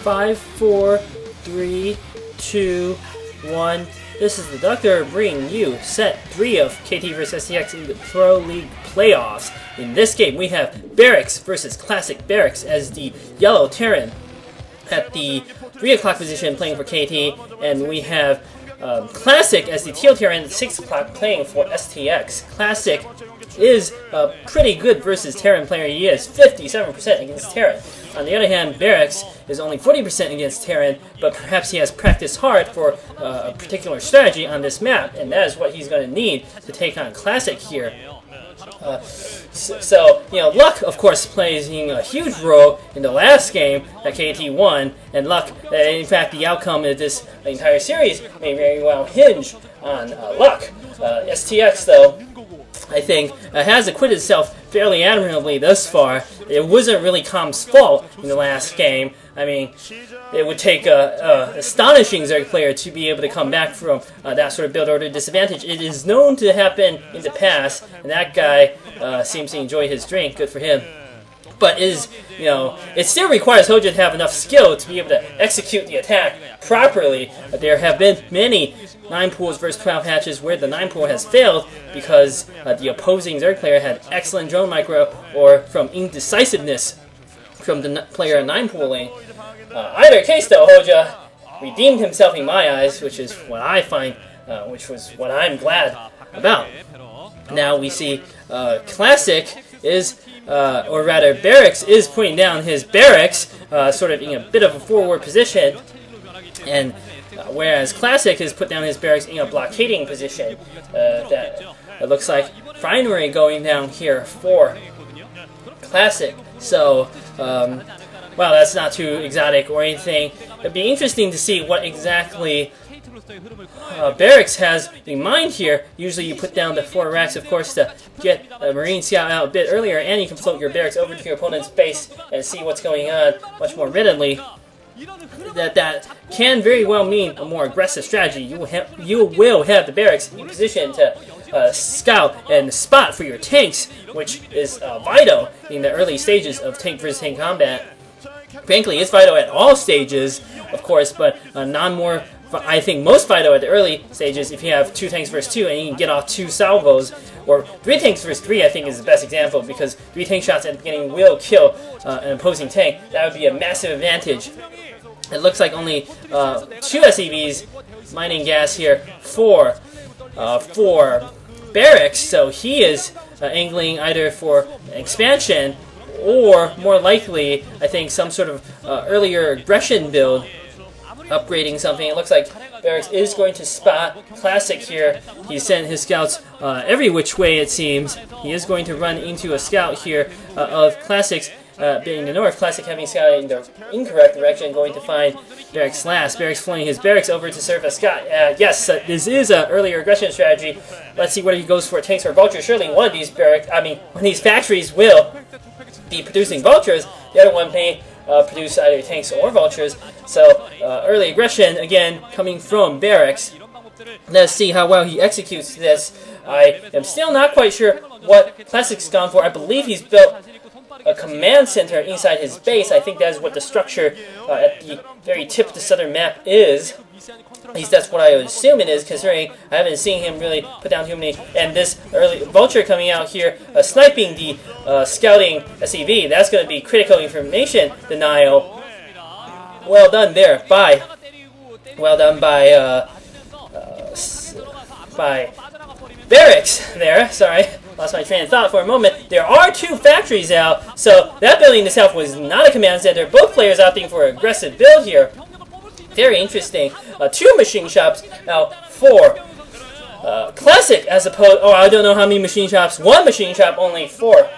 5, 4, 3, 2, 1. This is Deducter bringing you set 3 of KT vs STX in the Pro League playoffs. In this game, we have Barracks versus Classic Barracks as the yellow Terran at the 3 o'clock position playing for KT, and we have Classic as the teal Terran at 6 o'clock playing for STX. Classic is pretty good versus Terran player. He is 57% against Terran. On the other hand, Barracks is only 40% against Terran, but perhaps he has practiced hard for a particular strategy on this map, and that is what he's going to need to take on Classic here. Luck, of course, plays a huge role in the last game that KT won, and luck, in fact, the outcome of this entire series may very well hinge on luck. STX, though, I think, has acquitted itself fairly admirably thus far. It wasn't really Com's fault in the last game. I mean, it would take an astonishing Zerg player to be able to come back from that sort of build order disadvantage. It is known to happen in the past, and that guy seems to enjoy his drink. Good for him. But it still requires Hoja to have enough skill to be able to execute the attack properly. There have been many 9 pools versus 12 hatches where the 9 pool has failed because the opposing Zerg player had excellent drone micro or from indecisiveness from the player 9 pooling. Either case, though, Hoja redeemed himself in my eyes, which is what I find, which was what I'm glad about. Now we see Classic is, or rather Barracks is putting down his Barracks sort of in a bit of a forward position, and whereas Classic has put down his Barracks in a blockading position. That it looks like finery going down here for Classic. So, well, that's not too exotic or anything. It'd be interesting to see what exactly Barracks has in mind here. Usually you put down the 4 racks, of course, to get a Marine Scout out a bit earlier, and you can float your Barracks over to your opponent's base and see what's going on much more readily. That can very well mean a more aggressive strategy. You will have the Barracks in position to scout and spot for your tanks, which is vital in the early stages of tank versus tank combat. Frankly, it's vital at all stages, of course, but I think most vital at the early stages if you have 2 tanks versus 2 and you can get off 2 salvos, or 3 tanks versus 3 I think is the best example, because 3 tank shots at the beginning will kill an opposing tank. That would be a massive advantage. It looks like only 2 SCVs mining gas here for Barracks, so he is angling either for expansion or, more likely, I think, some sort of earlier aggression build, upgrading something. It looks like Barracks is going to spot Classic here. He's sent his scouts every which way, it seems. He is going to run into a scout here of Classic's being the north. Classic having scouted in the incorrect direction, going to find Barracks last. Barracks flying his Barracks over to serve as scout. Yes, this is an earlier aggression strategy. Let's see whether he goes for tanks or vultures. one of these one of these factories will be producing vultures. The other one may produce either tanks or vultures. So early aggression again coming from Barracks. Let's see how well he executes this. I am still not quite sure what Classic's gone for. I believe he's built a command center inside his base. I think that is what the structure at the very tip of the southern map is. At least that's what I would assume it is, considering I haven't seen him really put down too many. And this early vulture coming out here, sniping the scouting SCV, that's going to be critical information denial. Well done there by Barracks there. Sorry, lost my train of thought for a moment. There are 2 factories out, so that building itself was not a command center. Both players opting for an aggressive build here. Very interesting. 2 machine shops out for Classic, as opposed. Oh, I don't know how many machine shops. 1 machine shop only for,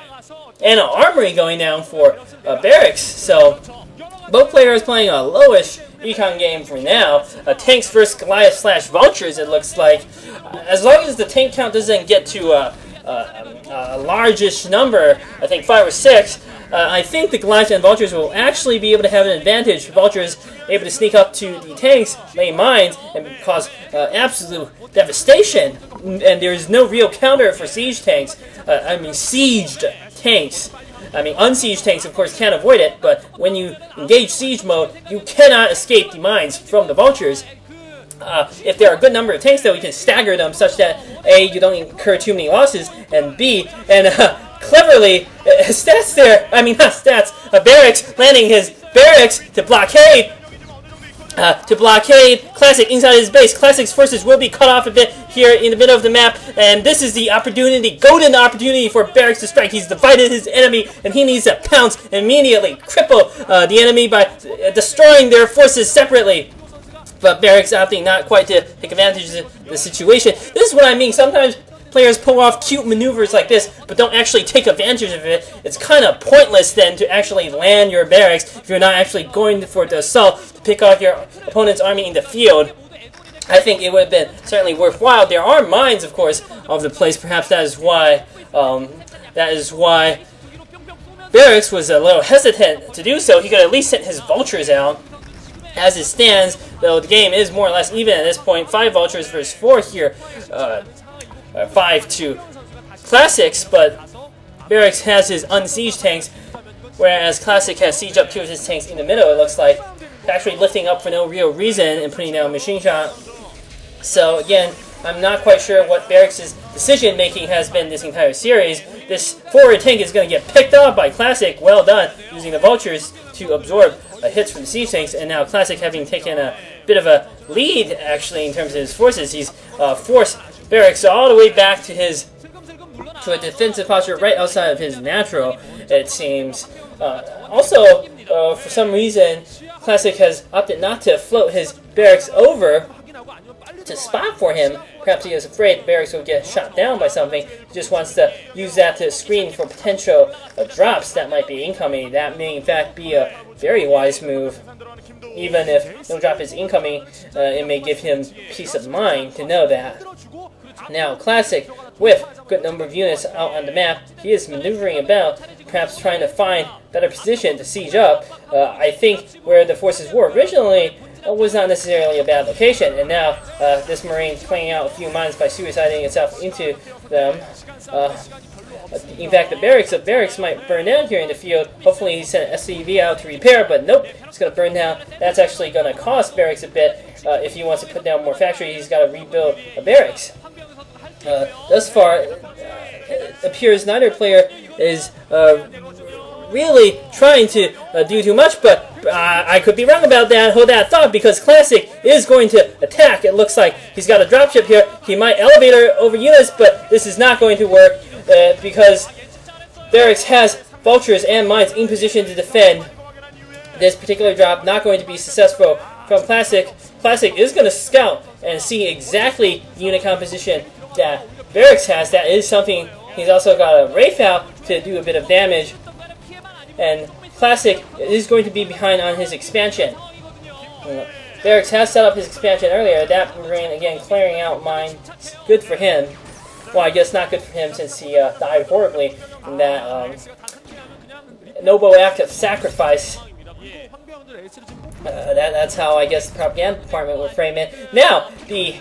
and an armory going down for Barracks. So both players playing a lowish econ game for now. Tanks versus Goliath / vultures. It looks like, as long as the tank count doesn't get to a largish number, I think 5 or 6. I think the Goliath and vultures will actually be able to have an advantage. Vultures able to sneak up to the tanks, lay mines, and cause absolute devastation. And there is no real counter for siege tanks. Sieged tanks. I mean, unsiege tanks, of course, can't avoid it, but when you engage siege mode, you cannot escape the mines from the vultures. If there are a good number of tanks, though, you can stagger them such that A, you don't incur too many losses, and B, and cleverly, stats there, I mean, not stats, Barracks landing his barracks to blockade Classic inside his base. Classic's forces will be cut off a bit here in the middle of the map, and this is the opportunity, golden opportunity for Barracks to strike. He's divided his enemy, and he needs to pounce and immediately cripple the enemy by destroying their forces separately. But Barracks opting not quite to take advantage of the situation. This is what I mean. Sometimes players pull off cute maneuvers like this, but don't actually take advantage of it. It's kind of pointless then to actually land your barracks if you're not actually going for the assault to pick off your opponent's army in the field. I think it would have been certainly worthwhile. There are mines, of course, of the place. Perhaps that is why Barracks was a little hesitant to do so. He could at least send his vultures out. As it stands, though, the game is more or less even at this point. 5 vultures versus 4 here. 5 to Classics, but Barracks has his unsiege tanks, whereas Classic has siege up 2 of his tanks in the middle, it looks like. Actually lifting up for no real reason and putting down machine shot. So again, I'm not quite sure what Barracks' decision making has been this entire series. This forward tank is going to get picked off by Classic. Well done, using the vultures to absorb hits from the siege tanks, and now Classic having taken a bit of a lead actually in terms of his forces. He's forced Barracks all the way back to a defensive posture right outside of his natural, it seems. Also, for some reason, Classic has opted not to float his Barracks over to spot for him. Perhaps he is afraid Barracks will get shot down by something. He just wants to use that to screen for potential drops that might be incoming. That may in fact be a very wise move. Even if no drop is incoming, it may give him peace of mind to know that. Now, Classic, with a good number of units out on the map, he is maneuvering about, perhaps trying to find better position to siege up. I think where the forces were originally was not necessarily a bad location, and now this Marine playing out a few mines by suiciding itself into them. In fact, the Barracks might burn down here in the field. Hopefully he sent an SCV out to repair, but nope, it's going to burn down. That's actually going to cost Barracks a bit. If he wants to put down more factories, he's got to rebuild a Barracks. Thus far, it appears neither player is really trying to do too much, but I could be wrong about that. Hold that thought, because Classic is going to attack. It looks like he's got a dropship here. He might elevator over units, but this is not going to work because Barracks has vultures and mines in position to defend this particular drop. Not going to be successful from Classic. Classic is going to scout and see exactly the unit composition that Barracks has. That is something. He's also got a Wraith out to do a bit of damage. And Classic is going to be behind on his expansion. Barracks has set up his expansion earlier. That Marine, again, clearing out mine. Good for him. Well, I guess not good for him since he died horribly in that noble act of sacrifice. That's how I guess the propaganda department would frame it. Now, the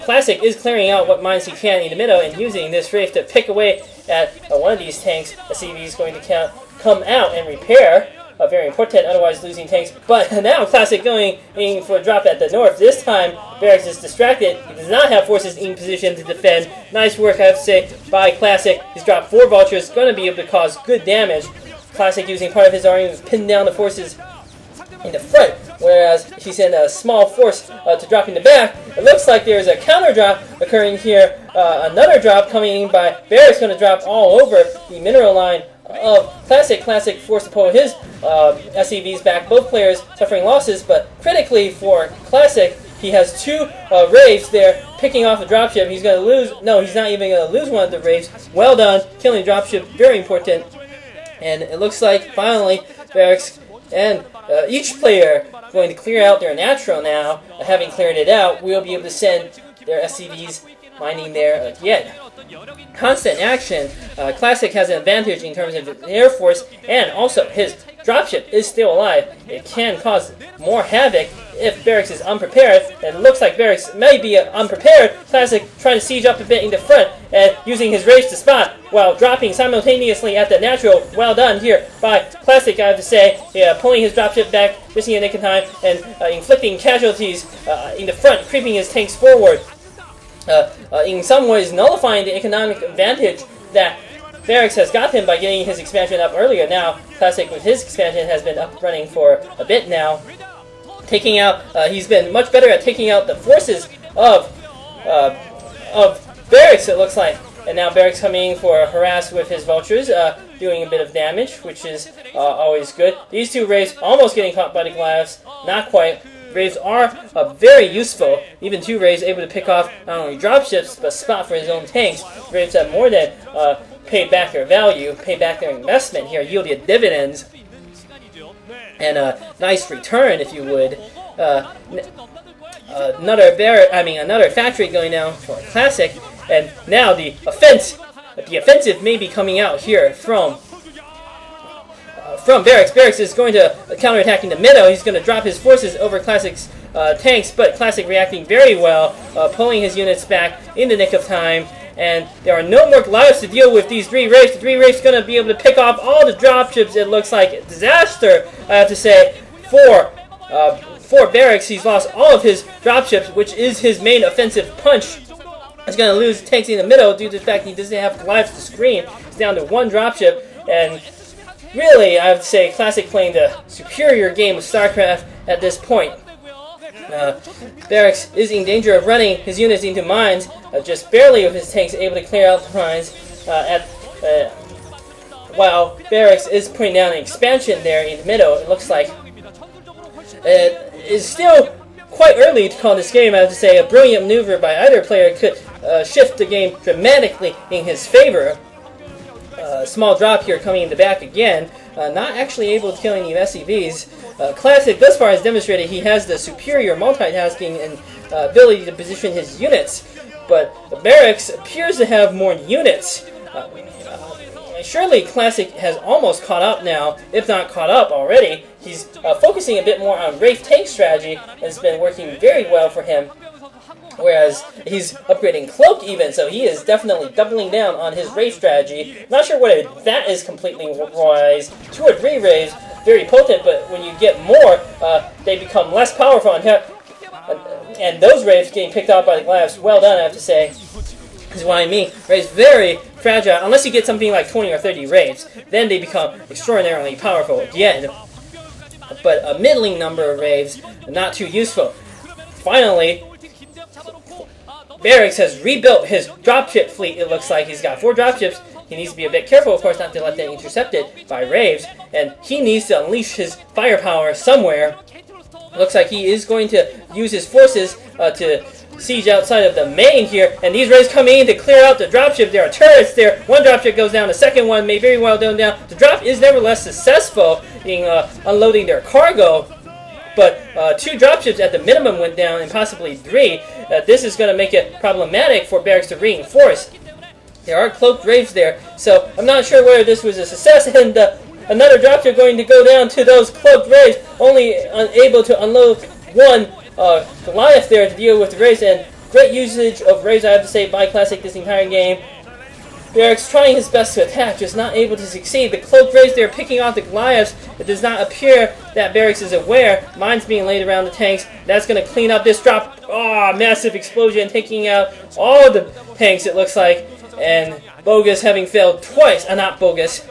Classic is clearing out what mines he can in the middle and using this Wraith to pick away at one of these tanks. A CV is going to come out and repair. Very important, otherwise losing tanks. But now Classic going for a drop at the north. This time, Barracks is distracted. He does not have forces in position to defend. Nice work, I have to say, by Classic. He's dropped 4 vultures, going to be able to cause good damage. Classic using part of his army to pin down the forces in the front, whereas he sent a small force to drop in the back. It looks like there's a counter drop occurring here. Another drop coming in by Barracks, going to drop all over the mineral line of Classic. Classic forced to pull his SCVs back. Both players suffering losses, but critically for Classic, he has 2 Wraiths there picking off a dropship. He's going to lose. No, he's not even going to lose one of the Wraiths. Well done, killing dropship. Very important. And it looks like finally Barracks and each player going to clear out their natural now. Having cleared it out, we'll be able to send their SCVs mining there again. Constant action. Classic has an advantage in terms of his air force and also his dropship is still alive, it can cause more havoc if Barracks is unprepared. And it looks like Barracks may be unprepared. Classic trying to siege up a bit in the front and using his rage to spot while dropping simultaneously at the natural. Well done here by Classic, I have to say. Yeah, pulling his dropship back, missing a nick of time, and inflicting casualties in the front, creeping his tanks forward. In some ways nullifying the economic advantage that Barracks has got him by getting his expansion up earlier. Now, Classic with his expansion has been up running for a bit now. Taking out, he's been much better at taking out the forces of Barracks, it looks like. And now Barracks coming in for a harass with his vultures, doing a bit of damage, which is always good. These two Raves almost getting caught by the Goliaths, not quite. Raves are very useful. Even two Raves able to pick off not only dropships, but spot for his own tanks. Raves have more than paid back their value, paid back their investment here, yielded dividends, and a nice return, if you would. Another factory going down for Classic, and now the offensive may be coming out here from Barracks. Barracks is going to counterattack in the middle. He's going to drop his forces over Classic's tanks, but Classic reacting very well, pulling his units back in the nick of time. And there are no more Goliaths to deal with these three Raves. The three Raves going to be able to pick off all the dropships. It looks like a disaster, I have to say, for Barracks. He's lost all of his dropships, which is his main offensive punch. He's going to lose tanks in the middle due to the fact he doesn't have Goliaths to screen. He's down to one dropship, and really, I have to say, Classic playing the superior game of StarCraft at this point. Barracks is in danger of running his units into mines, just barely with his tanks able to clear out the mines, while Barracks is putting down an expansion there in the middle. It looks like it is still quite early to call this game. I have to say, a brilliant maneuver by either player could shift the game dramatically in his favor. Small drop here coming in the back again, not actually able to kill any SCVs. Classic thus far has demonstrated he has the superior multitasking and ability to position his units, but Barracks appears to have more units. Surely Classic has almost caught up now, if not caught up already. He's focusing a bit more on Wraith tank strategy, and it's been working very well for him. Whereas he's upgrading Cloak even, so he is definitely doubling down on his Wraith strategy. Not sure whether that is completely wise. 2 or 3 Wraiths, very potent, but when you get more, they become less powerful. And those Wraiths getting picked out by the Goliaths, well done, I have to say. This is what I mean. Wraiths very fragile, unless you get something like 20 or 30 Wraiths. Then they become extraordinarily powerful again. But a middling number of Wraiths, not too useful. Finally, Barracks has rebuilt his dropship fleet. It looks like he's got 4 dropships. He needs to be a bit careful, of course, not to let them intercepted by Raves. And he needs to unleash his firepower somewhere. Looks like he is going to use his forces to siege outside of the main here. And these Raves coming in to clear out the dropship. There are turrets there. One dropship goes down. The second one may very well go down. The drop is nevertheless successful in unloading their cargo. But 2 dropships at the minimum went down, and possibly 3. This is going to make it problematic for Barracks to reinforce. There are cloaked Raves there, so I'm not sure whether this was a success. And another dropship going to go down to those cloaked Raves, only able to unload 1 Goliath there to deal with the Raves. And great usage of Raves, I have to say, by Classic this entire game. Barracks trying his best to attack, just not able to succeed. The cloaked Raves there picking off the Goliaths. It does not appear that Barracks is aware. Mines being laid around the tanks. That's going to clean up this drop. Oh, massive explosion, taking out all the tanks, it looks like. And Bogus having failed twice. Not Bogus.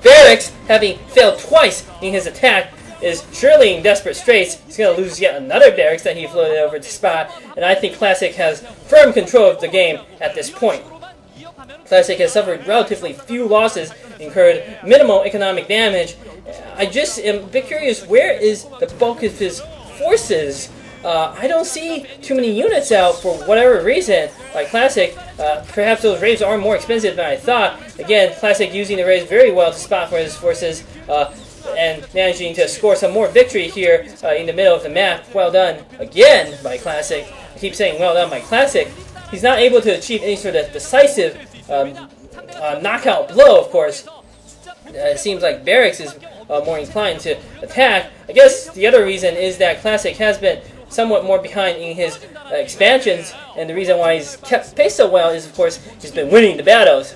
Barracks having failed twice in his attack is surely in desperate straits. He's going to lose yet another Barracks that he floated over to spot. And I think Classic has firm control of the game at this point. Classic has suffered relatively few losses, incurred minimal economic damage. I just am a bit curious, where is the bulk of his forces? I don't see too many units out for whatever reason by Classic. Perhaps those Raves are more expensive than I thought. Again, Classic using the Raves very well to spot for his forces and managing to score some more victory here in the middle of the map. Well done again by Classic. I keep saying well done by Classic. He's not able to achieve any sort of decisive knockout blow, of course. It seems like Barracks is more inclined to attack. I guess the other reason is that Classic has been somewhat more behind in his expansions, and the reason why he's kept pace so well is, of course, he's been winning the battles,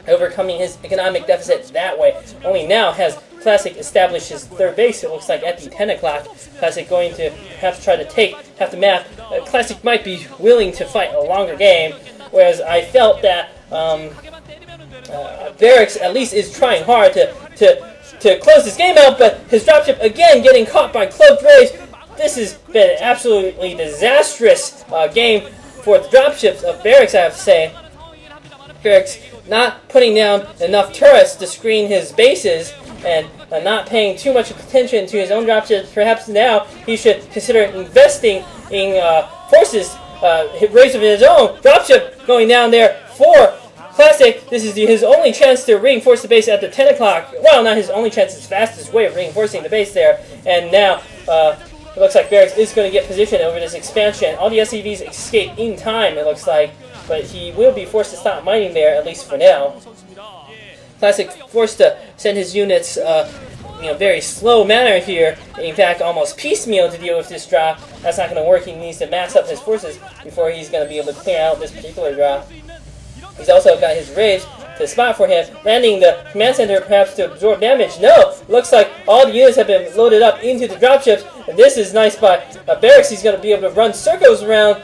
overcoming his economic deficit that way. Only now has Classic established his third base, it looks like, at the 10 o'clock. Classic going to perhaps try to take half the map. Classic might be willing to fight a longer game, whereas I felt that Barracks at least is trying hard to close this game out, but his dropship again getting caught by Cloaked Rays. This has been an absolutely disastrous game for the dropships of Barracks, I have to say. Barracks not putting down enough turrets to screen his bases, and not paying too much attention to his own dropships. Perhaps now he should consider investing in forces, rays of his own. Dropship going down there for Classic. This is his only chance to reinforce the base at the 10 o'clock. Well, not his only chance, his fastest way of reinforcing the base there. And now it looks like Barracks is going to get positioned over this expansion. All the SCVs escape in time, it looks like, but he will be forced to stop mining there, at least for now. Classic forced to send his units in a very slow manner here. In fact, almost piecemeal to deal with this drop. That's not going to work. He needs to mass up his forces before he's going to be able to clear out this particular drop. He's also got his raids to spot for him, landing the command center perhaps to absorb damage. No! Looks like all the units have been loaded up into the dropships, and this is nice by Barracks. He's going to be able to run circles around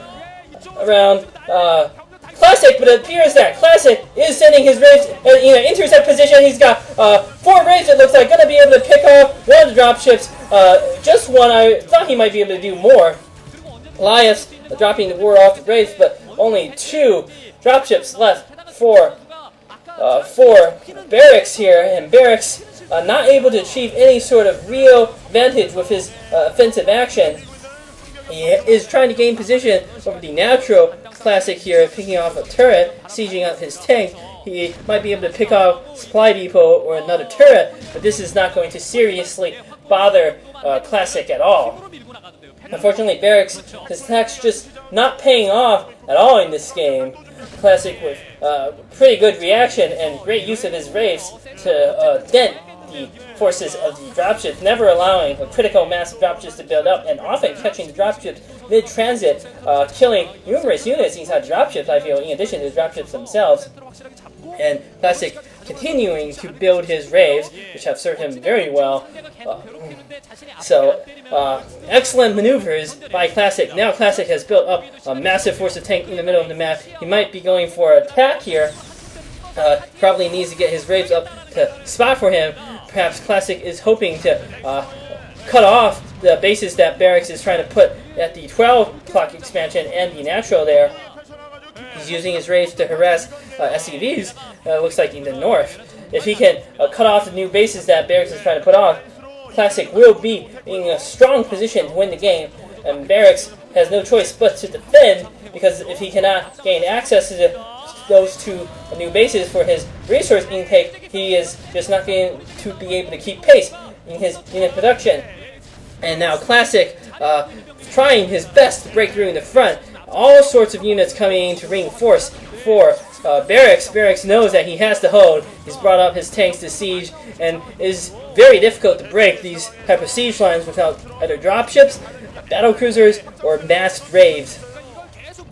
Classic, but it appears that Classic is sending his raids in an intercept position. He's got 4 raids, it looks like, going to be able to pick off one of the dropships. Just one, I thought he might be able to do more. Elias dropping the war off the raids, but only 2 dropships left for Barracks here, and Barracks not able to achieve any sort of real advantage with his offensive action. He is trying to gain position over the natural Classic here, picking off a turret, sieging up his tank. He might be able to pick off Supply Depot or another turret, but this is not going to seriously bother Classic at all. Unfortunately, Barracks, his attacks just not paying off at all in this game. Classic with pretty good reaction and great use of his raids to dent the forces of the dropships, never allowing a critical mass of dropships to build up, and often catching the dropships mid-transit, killing numerous units inside dropships, I feel, in addition to the dropships themselves. And Classic continuing to build his raids, which have served him very well. Excellent maneuvers by Classic. Now Classic has built up a massive force of tank in the middle of the map. He might be going for an attack here. Probably needs to get his raids up to spot for him. Perhaps Classic is hoping to cut off the bases that Barracks is trying to put at the 12 o'clock expansion and the natural there. He's using his raids to harass SCVs, looks like in the north. If he can cut off the new bases that Barracks is trying to put off, Classic will be in a strong position to win the game, and Barracks has no choice but to defend, because if he cannot gain access to those 2 new bases for his resource intake, he is just not going to be able to keep pace in his unit production. And now Classic trying his best to break through in the front. All sorts of units coming in to reinforce for Barracks. Barracks knows that he has to hold. He's brought up his tanks to siege, and it is very difficult to break these type of siege lines without either dropships, battle cruisers, or massed raids.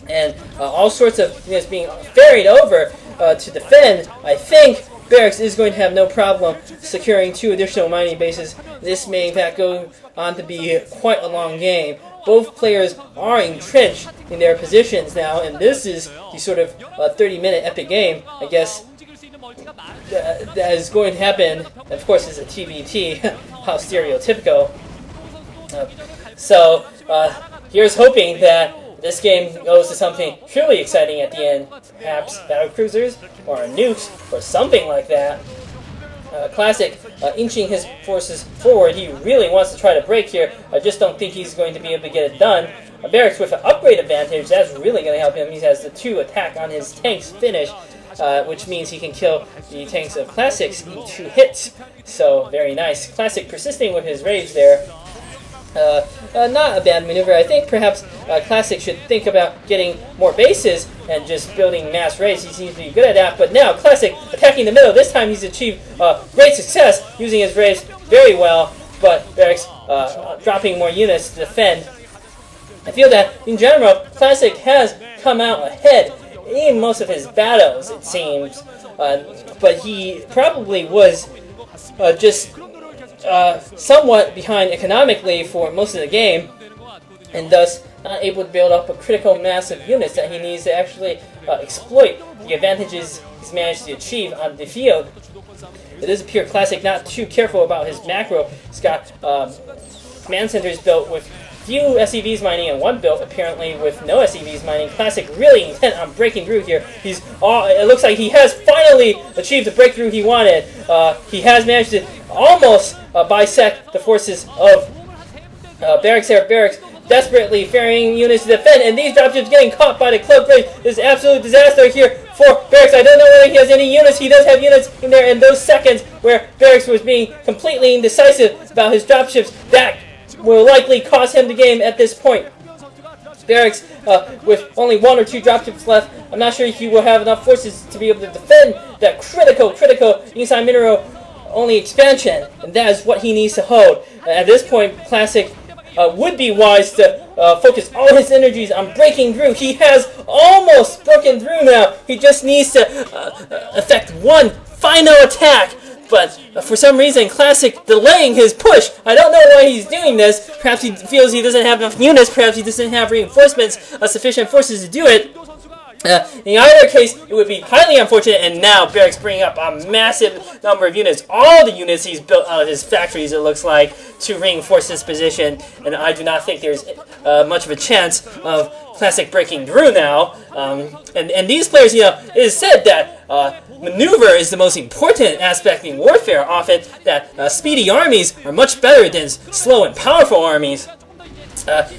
And all sorts of units being ferried over to defend. I think Barracks is going to have no problem securing 2 additional mining bases. This may in fact go on to be quite a long game. Both players are entrenched in their positions now, and this is the sort of 30-minute epic game, I guess, that is going to happen. Of course, it's a TBT, how stereotypical. Here's hoping that this game goes to something truly exciting at the end. Perhaps battlecruisers or nukes or something like that. Classic inching his forces forward. He really wants to try to break here. I just don't think he's going to be able to get it done. Barracks with an upgrade advantage, that's really going to help him. He has the 2 attack on his tanks finished, which means he can kill the tanks of Classics in 2 hits. So, very nice. Classic persisting with his raids there. Not a bad maneuver. I think perhaps Classic should think about getting more bases and just building mass raids. He seems to be good at that, but now Classic attacking the middle. This time he's achieved great success using his raids very well, but Barracks dropping more units to defend. I feel that, in general, Classic has come out ahead in most of his battles, it seems, but he probably was just somewhat behind economically for most of the game, and thus not able to build up a critical mass of units that he needs to actually exploit the advantages he's managed to achieve on the field. It does appear Classic not too careful about his macro. He's got command centers built with few SCVs mining and one built apparently with no SCVs mining. Classic really intent on breaking through here. It looks like he has finally achieved the breakthrough he wanted. He has managed to almost bisect the forces of Barracks here. Barracks desperately ferrying units to defend, and these dropships getting caught by the cloak raid. This is absolute disaster here for Barracks. I don't know whether he has any units. He does have units in there in those seconds where Barracks was being completely indecisive about his dropships. That will likely cost him the game at this point. Barracks, with only 1 or 2 dropships left, I'm not sure he will have enough forces to be able to defend that critical inside mineral only expansion, and that is what he needs to hold. At this point, Classic would be wise to focus all his energies on breaking through. He has almost broken through now. He just needs to effect one final attack. But for some reason, Classic delaying his push. I don't know why he's doing this. Perhaps he feels he doesn't have enough units. Perhaps he doesn't have reinforcements, sufficient forces to do it. In either case, it would be highly unfortunate, and now Barracks bringing up a massive number of units, all the units he's built out of his factories, it looks like, to reinforce this position, and I do not think there's much of a chance of Classic breaking through now. And these players, you know, it is said that maneuver is the most important aspect in warfare, often, that speedy armies are much better than slow and powerful armies.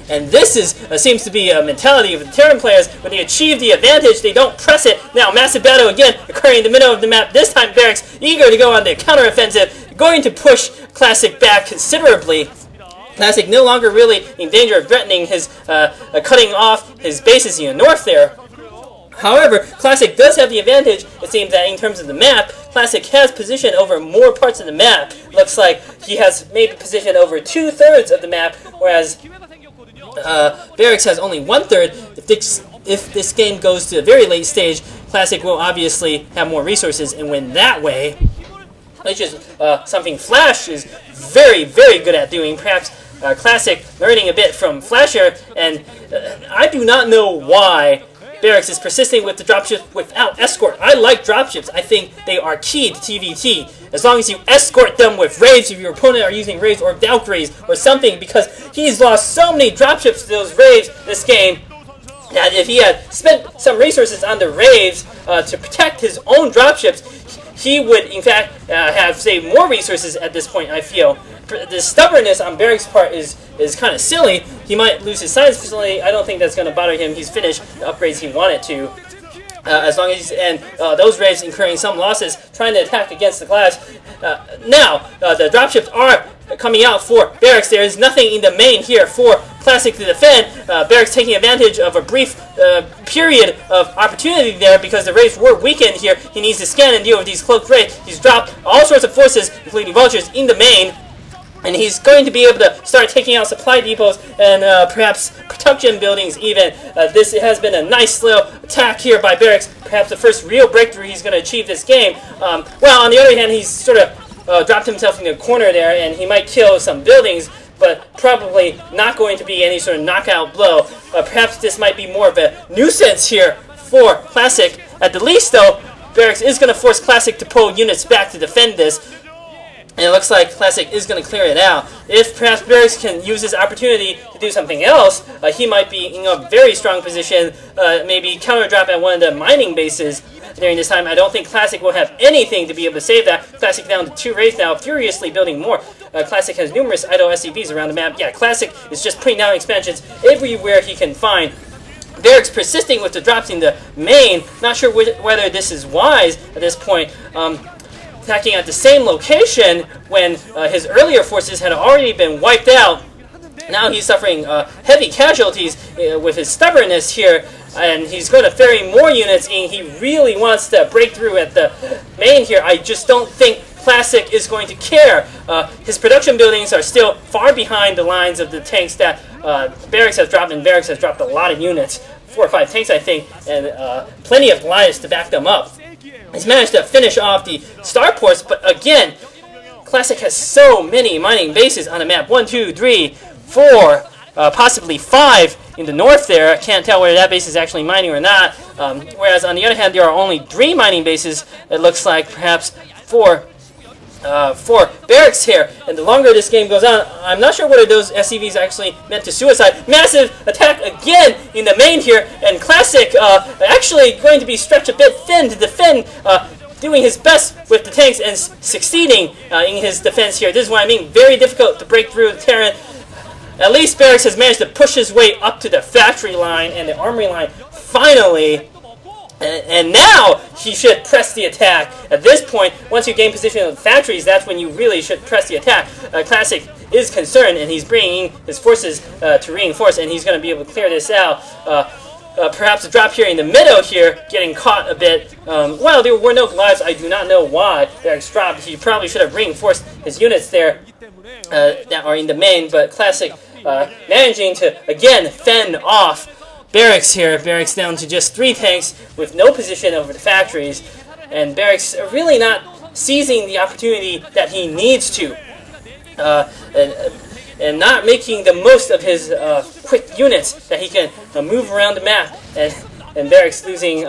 And this seems to be a mentality of the Terran players. When they achieve the advantage, they don't press it. Now, massive battle again occurring in the middle of the map. This time, Barracks eager to go on the counteroffensive, going to push Classic back considerably. Classic no longer really in danger of threatening his cutting off his bases in the north there. However, Classic does have the advantage, it seems, that in terms of the map, Classic has position over more parts of the map. Looks like he has maybe position over 2/3 of the map, whereas Barracks has only 1/3. If this game goes to a very late stage, Classic will obviously have more resources and win that way, which is something Flash is very, very good at doing. Perhaps Classic learning a bit from Flasher, and I do not know why Barracks is persisting with the dropships without escort. I like dropships. I think they are key to TVT. As long as you escort them with raids, if your opponent are using raids or Valkyries or something, because he's lost so many dropships to those raids this game, that if he had spent some resources on the raids to protect his own dropships, he would, in fact, have saved more resources at this point, I feel. The stubbornness on Barracks' part is kind of silly. He might lose his science facility. I don't think that's going to bother him. He's finished the upgrades he wanted to. As long as he's, and those raids incurring some losses, trying to attack against the class. Now, the dropships are coming out for Barracks. There is nothing in the main here for Classic to defend. Barracks taking advantage of a brief period of opportunity there because the raids were weakened here. He needs to scan and deal with these cloaked raids. He's dropped all sorts of forces, including vultures, in the main. And he's going to be able to start taking out supply depots and perhaps production buildings even. This has been a nice little attack here by Barracks. Perhaps the first real breakthrough he's going to achieve this game. Well, on the other hand, he's sort of dropped himself in a corner there, and he might kill some buildings, but probably not going to be any sort of knockout blow. Perhaps this might be more of a nuisance here for Classic. At the least, though, Barracks is going to force Classic to pull units back to defend this. And it looks like Classic is going to clear it out. If perhaps Barracks can use this opportunity to do something else, he might be in a very strong position, maybe counter drop at one of the mining bases during this time. I don't think Classic will have anything to be able to save that. Classic down to 2 raids now, furiously building more. Classic has numerous idle SCVs around the map. Yeah, Classic is just putting down expansions everywhere he can find. Barracks persisting with the drops in the main. Not sure whether this is wise at this point. Attacking at the same location when his earlier forces had already been wiped out. Now he's suffering heavy casualties with his stubbornness here, and he's going to ferry more units in. He really wants to break through at the main here. I just don't think Classic is going to care. His production buildings are still far behind the lines of the tanks that Barracks has dropped, and Barracks has dropped a lot of units, 4 or 5 tanks I think, and plenty of Goliaths to back them up. He's managed to finish off the starports, but again, Classic has so many mining bases on the map. 1, 2, 3, 4, possibly 5 in the north there. I can't tell whether that base is actually mining or not. Whereas on the other hand, there are only 3 mining bases, it looks like, perhaps 4 Barracks here. And the longer this game goes on, I'm not sure whether those SCVs actually meant to suicide. Massive attack again in the main here, and Classic actually going to be stretched a bit thin to defend, doing his best with the tanks and succeeding in his defense here. This is what I mean, very difficult to break through the Terran. At least Barracks has managed to push his way up to the factory line and the armory line finally. And now he should press the attack. At this point, once you gain position in the factories, that's when you really should press the attack. Classic is concerned, and he's bringing his forces to reinforce, and he's going to be able to clear this out. Perhaps a drop here in the middle here, getting caught a bit. Well, there were no Goliaths. I do not know why Barracks dropped. He probably should have reinforced his units there that are in the main, but Classic managing to, again, fend off Barracks here. Barracks down to just 3 tanks with no position over the factories, and Barracks really not seizing the opportunity that he needs to, and not making the most of his quick units that he can move around the map, and Barracks losing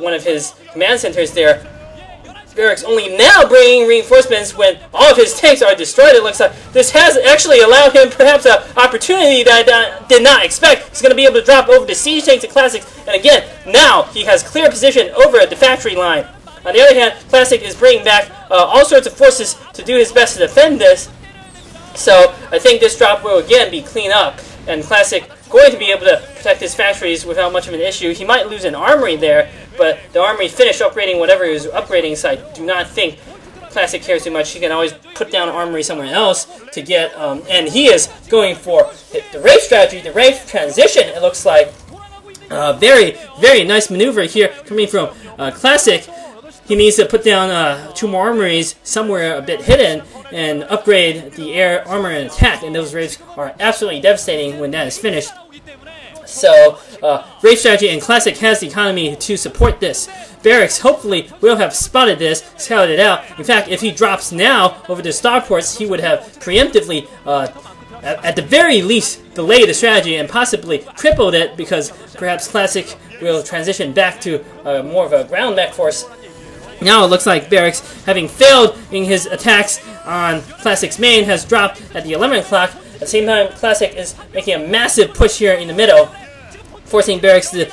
one of his command centers there. Barracks only now bringing reinforcements when all of his tanks are destroyed. It looks like this has actually allowed him perhaps an opportunity that I did not expect. He's going to be able to drop over the siege tanks and Classics, and again, now he has clear position over the factory line. On the other hand, Classic is bringing back all sorts of forces to do his best to defend this. So I think this drop will again be cleaned up, and Classic going to be able to protect his factories without much of an issue. He might lose an armory there, but the armory finished upgrading whatever he was upgrading, so I do not think Classic cares too much. He can always put down armory somewhere else to get, and he is going for the Wraith strategy, the Wraith transition, it looks like. Very, very nice maneuver here coming from Classic. He needs to put down 2 more armories somewhere a bit hidden and upgrade the air armor and attack, and those Wraiths are absolutely devastating when that is finished. So, Wraith strategy, and Classic has the economy to support this. Barracks hopefully will have spotted this, scouted it out. In fact, if he drops now over the starports, he would have preemptively, at the very least, delayed the strategy and possibly crippled it, because perhaps Classic will transition back to more of a ground mech force. Now it looks like Barracks, having failed in his attacks on Classic's main, has dropped at the 11 o'clock. At the same time, Classic is making a massive push here in the middle, forcing Barracks to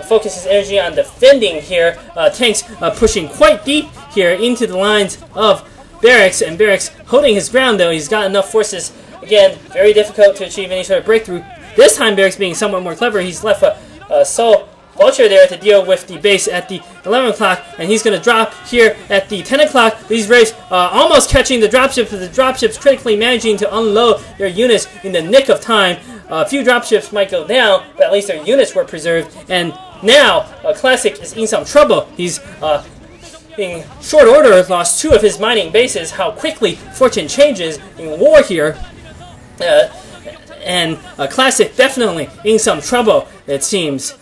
focus his energy on defending here. Tanks pushing quite deep here into the lines of Barracks, and Barracks holding his ground though. He's got enough forces. Again, very difficult to achieve any sort of breakthrough. This time Barracks being somewhat more clever. He's left a Soul Vulture there to deal with the base at the 11 o'clock, and he's going to drop here at the 10 o'clock. These Wraiths almost catching the dropships, but the dropships critically managing to unload their units in the nick of time. A few dropships might go down, but at least their units were preserved. And now, Classic is in some trouble. He's, in short order, lost 2 of his mining bases. How quickly fortune changes in war here. And Classic definitely in some trouble, it seems.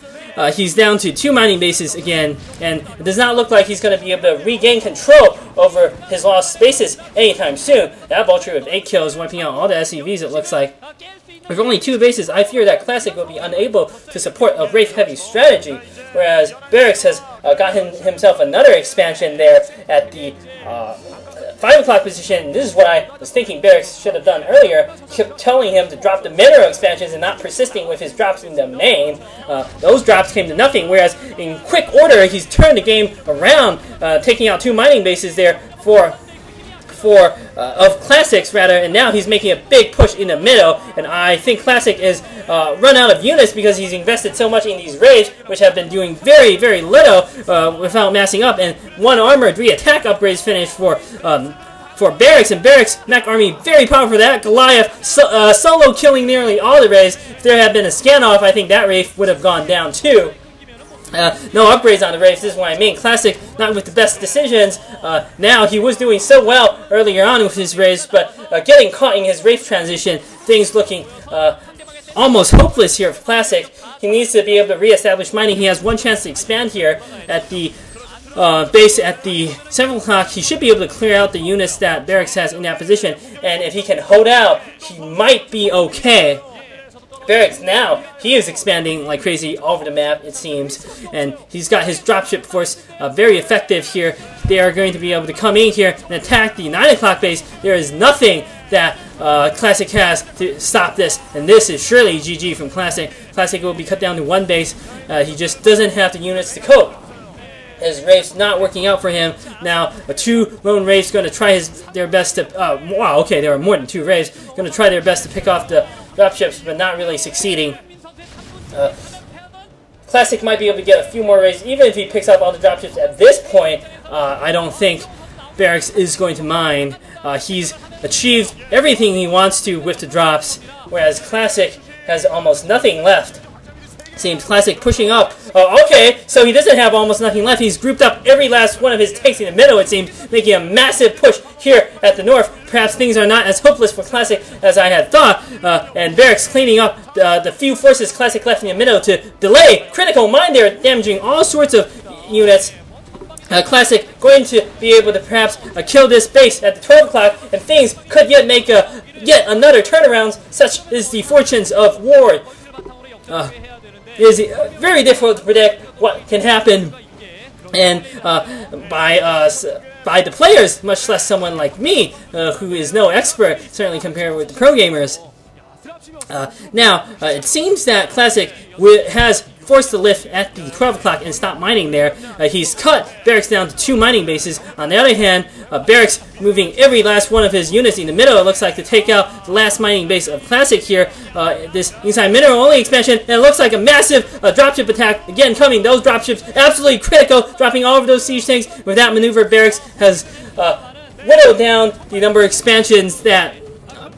He's down to 2 mining bases again, and it does not look like he's going to be able to regain control over his lost bases anytime soon. That Vulture with 8 kills, wiping out all the SCVs, it looks like. With only 2 bases, I fear that Classic will be unable to support a Wraith-heavy strategy, whereas Barracks has gotten himself another expansion there at the 5 o'clock position. This is what I was thinking Barracks should have done earlier. Kept telling him to drop the mineral expansions and not persisting with his drops in the main. Those drops came to nothing, whereas in quick order he's turned the game around, taking out 2 mining bases there of Classics rather, and now he's making a big push in the middle, and I think Classic is run out of units because he's invested so much in these Wraiths, which have been doing very, very little without massing up, and 1 armor, 3 attack upgrades finished for Barracks, and Barracks mech army very powerful for that. Goliath solo killing nearly all the Wraiths. If there had been a scan off, I think that Wraith would have gone down too. No upgrades on the Wraiths. This is what I mean. Classic, not with the best decisions. Now, he was doing so well earlier on with his Wraiths, but getting caught in his Wraith transition, things looking almost hopeless here for Classic. He needs to be able to re-establish mining. He has one chance to expand here at the base at the 7 o'clock. He should be able to clear out the units that Barracks has in that position, and if he can hold out, he might be okay. Barracks now, he is expanding like crazy all over the map, it seems, and he's got his dropship force very effective here. They are going to be able to come in here and attack the 9 o'clock base. There is nothing that Classic has to stop this, and this is surely GG from Classic. Classic will be cut down to 1 base. He just doesn't have the units to cope. His Wraiths not working out for him. Now, 2 lone Wraiths going to try their best to... wow, okay, there are more than 2 Wraiths. Going to try their best to pick off the dropships, but not really succeeding. Classic might be able to get a few more Wraiths. Even if he picks up all the dropships at this point, I don't think Barracks is going to mine. He's achieved everything he wants to with the drops, whereas Classic has almost nothing left. Seems Classic pushing up. Okay, so he doesn't have almost nothing left. He's grouped up every last one of his tanks in the middle, it seems, making a massive push here at the north. Perhaps things are not as hopeless for Classic as I had thought, and Barracks cleaning up the few forces Classic left in the middle to delay critical mine there, damaging all sorts of units. Classic going to be able to perhaps kill this base at the 12 o'clock, and things could yet make yet another turnaround, such is the fortunes of war. It is very difficult to predict what can happen, and by the players, much less someone like me, who is no expert, certainly compared with the pro gamers. Now, it seems that Classic has forced the lift at the 12 o'clock and stopped mining there. He's cut Barracks down to 2 mining bases. On the other hand, Barracks moving every last one of his units in the middle, it looks like, to take out the last mining base of Classic here. This inside mineral only expansion, and it looks like a massive dropship attack again coming. Those dropships absolutely critical, dropping all of those siege tanks. With that maneuver, Barracks has whittled down the number of expansions that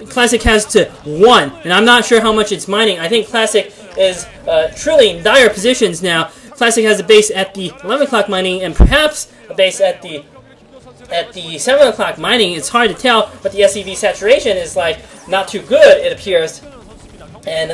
Classic has to 1, and I'm not sure how much it's mining. I think Classic is truly in dire positions now. Classic has a base at the 11 o'clock mining, and perhaps a base at the 7 o'clock mining. It's hard to tell, but the SEV saturation is like not too good, it appears. And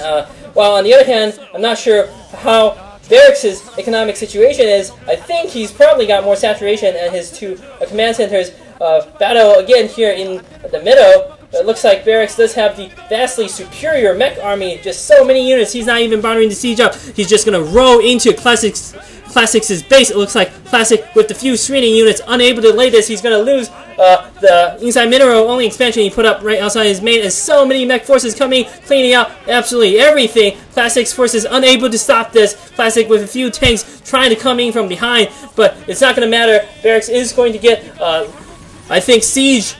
while on the other hand, I'm not sure how Barracks' economic situation is. I think he's probably got more saturation at his 2 command centers. Battle again here in the middle. It looks like Barracks does have the vastly superior mech army. Just so many units. He's not even bothering to siege up. He's just going to row into Classic's base. It looks like Classic, with the few screening units, unable to lay this. He's going to lose the inside mineral only expansion he put up right outside his main. And so many mech forces coming, cleaning out absolutely everything. Classic's forces unable to stop this. Classic with a few tanks trying to come in from behind. But it's not going to matter. Barracks is going to get, I think, siege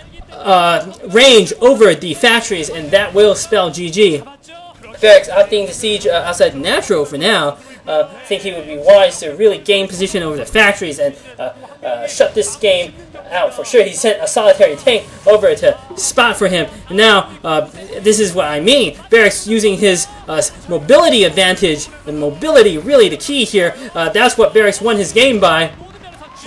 range over the factories, and that will spell GG. Barracks opting to siege outside natural for now. I think he would be wise to really gain position over the factories and shut this game out for sure. He sent a solitary tank over to spot for him. And now, this is what I mean. Barracks using his mobility advantage, and mobility really the key here. That's what Barracks won his game by.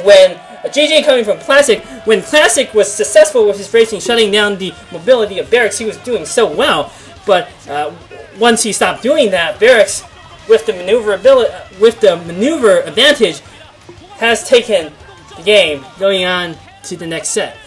When GG coming from Classic. When Classic was successful with his racing, shutting down the mobility of Barracks, he was doing so well. But once he stopped doing that, Barracks, with the maneuver advantage, has taken the game. Going on to the next set.